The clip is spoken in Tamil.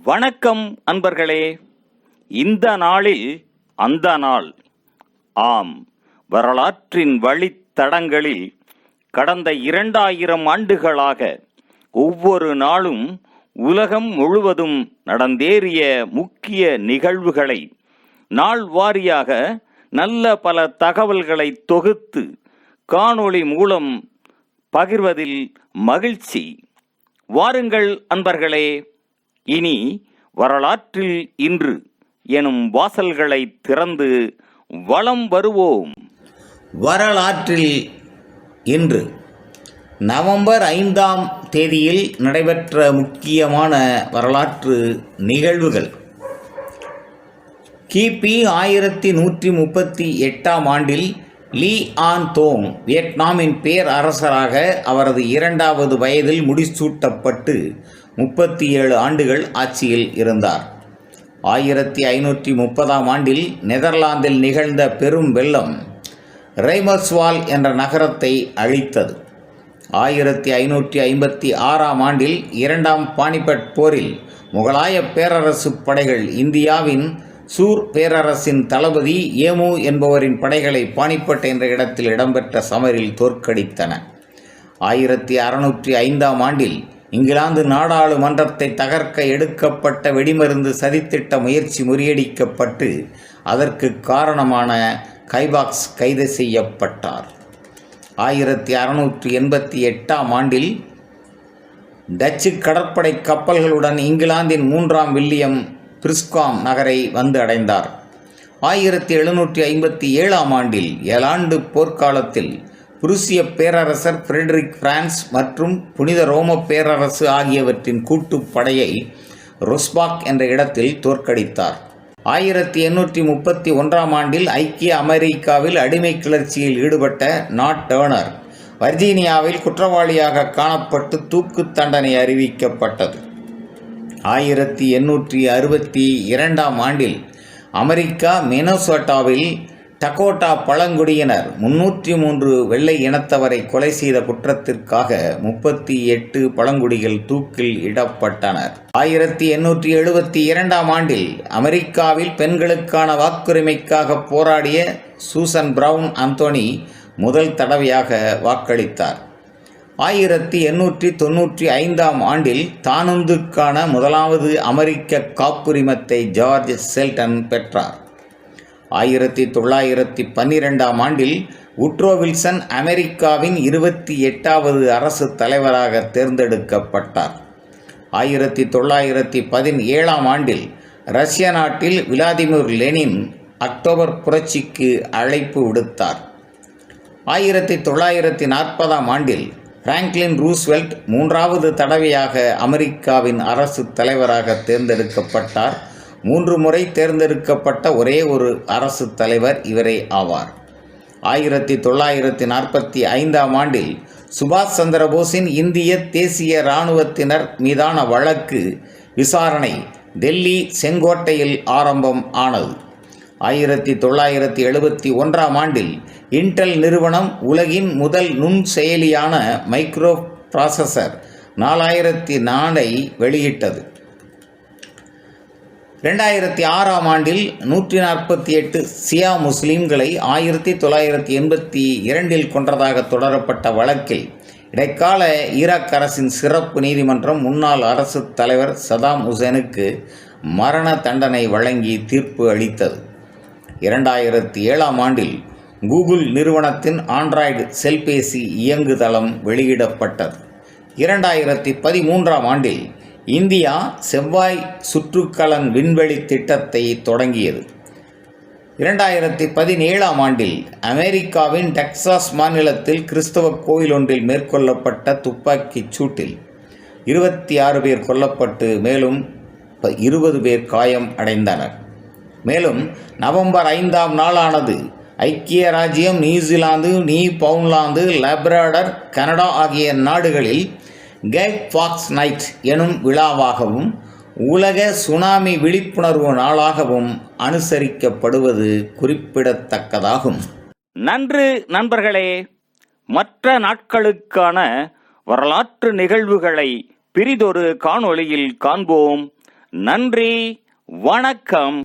வணக்கம் அன்பர்களே. இந்த நாளில் அந்த நாள். ஆம், வரலாற்றின் வழித்தடங்களில் கடந்த 2000 ஆண்டுகளாக ஒவ்வொரு நாளும் உலகம் முழுவதும் நடந்தேறிய முக்கிய நிகழ்வுகளை நாள் வாரியாக நல்ல பல தகவல்களை தொகுத்து காணொளி மூலம் பகிர்வதில் மகிழ்ச்சி. வாருங்கள் அன்பர்களே, இனி வரலாற்றில் இன்று எனும் வாசல்களை திறந்து வலம் வருவோம். வரலாற்றில் இன்று நவம்பர் 5ஆம் தேதியில் நடைபெற்ற முக்கியமான வரலாற்று நிகழ்வுகள். கிபி 1138ஆம் ஆண்டில் லீ ஆன் தோங் வியட்நாமின் பேரரசராக அவரது 2வது வயதில் முடிசூட்டப்பட்டு 37 ஆண்டுகள் ஆட்சியில் இருந்தார். 1530ஆம் ஆண்டில் நெதர்லாந்தில் நிகழ்ந்த பெரும் வெள்ளம் ரைமர்ஸ்வால் என்ற நகரத்தை அழித்தது. 1556ஆம் ஆண்டில் 2ஆம் பானிபட் போரில் முகலாய பேரரசு படைகள் இந்தியாவின் சூர் பேரரசின் தளபதி ஏமு என்பவரின் படைகளை பானிபட் என்ற இடத்தில் இடம்பெற்ற சமரில் தோற்கடித்தன. 1605ஆம் ஆண்டில் இங்கிலாந்து நாடாளுமன்றத்தை தகர்க்க எடுக்கப்பட்ட வெடிமருந்து சதித்திட்ட முயற்சி முறியடிக்கப்பட்டு அதற்கு காரணமான கைபாக்ஸ் கைது செய்யப்பட்டார். 1688ஆம் ஆண்டில் டச்சு கடற்படை கப்பல்களுடன் இங்கிலாந்தின் 3ஆம் வில்லியம் பிரிஸ்காம் நகரை வந்து அடைந்தார். 1757ஆம் ஆண்டில் 7 ஆண்டு போர்க்காலத்தில் புருசிய பேரரசர் ஃப்ரெட்ரிக் பிரான்ஸ் மற்றும் புனித ரோம பேரரசு ஆகியவற்றின் கூட்டுப்படையை ரொஸ்பாக் என்ற இடத்தில் தோற்கடித்தார். 1831ஆம் ஆண்டில் ஐக்கிய அமெரிக்காவில் அடிமை கிளர்ச்சியில் ஈடுபட்ட நாட் டர்னர் வர்ஜீனியாவில் குற்றவாளியாக காணப்பட்டு தூக்கு தண்டனை அறிவிக்கப்பட்டது. 1862ஆம் ஆண்டில் அமெரிக்கா மினசோட்டாவில் டகோட்டா பழங்குடியினர் 303 வெள்ளை இனத்தவரை கொலை செய்த குற்றத்திற்காக 38 பழங்குடிகள் தூக்கில் இடப்பட்டனர். 1872ஆம் ஆண்டில் அமெரிக்காவில் பெண்களுக்கான வாக்குரிமைக்காக போராடிய சூசன் பிரவுன் அந்தோனி முதல் தடவையாக வாக்களித்தார். 1895ஆம் ஆண்டில் தானுந்துக்கான முதலாவது அமெரிக்க காப்புரிமத்தை ஜார்ஜ் செல்டன் பெற்றார். 1912ஆம் ஆண்டில் உட்ரோ வில்சன் அமெரிக்காவின் 28வது அரசு தலைவராக தேர்ந்தெடுக்கப்பட்டார். 1917ஆம் ஆண்டில் ரஷ்ய நாட்டில் விளாடிமிர் லெனின் அக்டோபர் புரட்சிக்கு அழைப்பு விடுத்தார். 1940ஆம் ஆண்டில் பிராங்க்லின் ரூஸ்வெல்ட் 3வது தடவையாக அமெரிக்காவின் அரசு தலைவராக தேர்ந்தெடுக்கப்பட்டார். 3 முறை தேர்ந்தெடுக்கப்பட்ட ஒரே ஒரு அரசு தலைவர் இவரே ஆவார். 1945ஆம் ஆண்டில் சுபாஷ் சந்திரபோஸின் இந்திய தேசிய இராணுவத்தினர் மீதான வழக்கு விசாரணை டெல்லி செங்கோட்டையில் ஆரம்பம் ஆனது. 1971ஆம் ஆண்டில் இன்டெல் நிறுவனம் உலகின் முதல் நுண்செயலியான மைக்ரோ ப்ராசஸர் 4004ஐ வெளியிட்டது. 2006ஆம் ஆண்டில் 148 சியா முஸ்லீம்களை 1982இல் கொன்றதாக தொடரப்பட்ட வழக்கில் இடைக்கால ஈராக் அரசின் சிறப்பு நீதிமன்றம் முன்னாள் அரசு தலைவர் சதாம் ஹுசேனுக்கு மரண தண்டனை வழங்கி தீர்ப்பு அளித்தது. 2007ஆம் ஆண்டில் கூகுள் நிறுவனத்தின் ஆண்ட்ராய்டு செல்பேசி இயங்குதளம் வெளியிடப்பட்டது. 2013ஆம் ஆண்டில் இந்தியா செவ்வாய் சுற்றுக்கலன் விண்வெளி திட்டத்தை தொடங்கியது. 2017ஆம் ஆண்டில் அமெரிக்காவின் டெக்சாஸ் மாநிலத்தில் கிறிஸ்தவ கோயில் ஒன்றில் மேற்கொள்ளப்பட்ட துப்பாக்கிச் சூட்டில் 26 பேர் கொல்லப்பட்டு மேலும் 20 பேர் காயம் அடைந்தனர். மேலும் நவம்பர் 5ஆம் நாளானது ஐக்கிய ராஜ்யம், நியூசிலாந்து, நியூபவுண்ட்லாந்து, லேப்ரடார், கனடா ஆகிய நாடுகளில் கை ஃபாக்ஸ் நைட் எனும் விழாவாகவும் உலக சுனாமி விழிப்புணர்வு நாளாகவும் அனுசரிக்கப்படுவது குறிப்பிடத்தக்கதாகும். நன்று நண்பர்களே. மற்ற நாட்களுக்கான வரலாற்று நிகழ்வுகளை பிரிதொரு காணொளியில் காண்போம். நன்றி, வணக்கம்.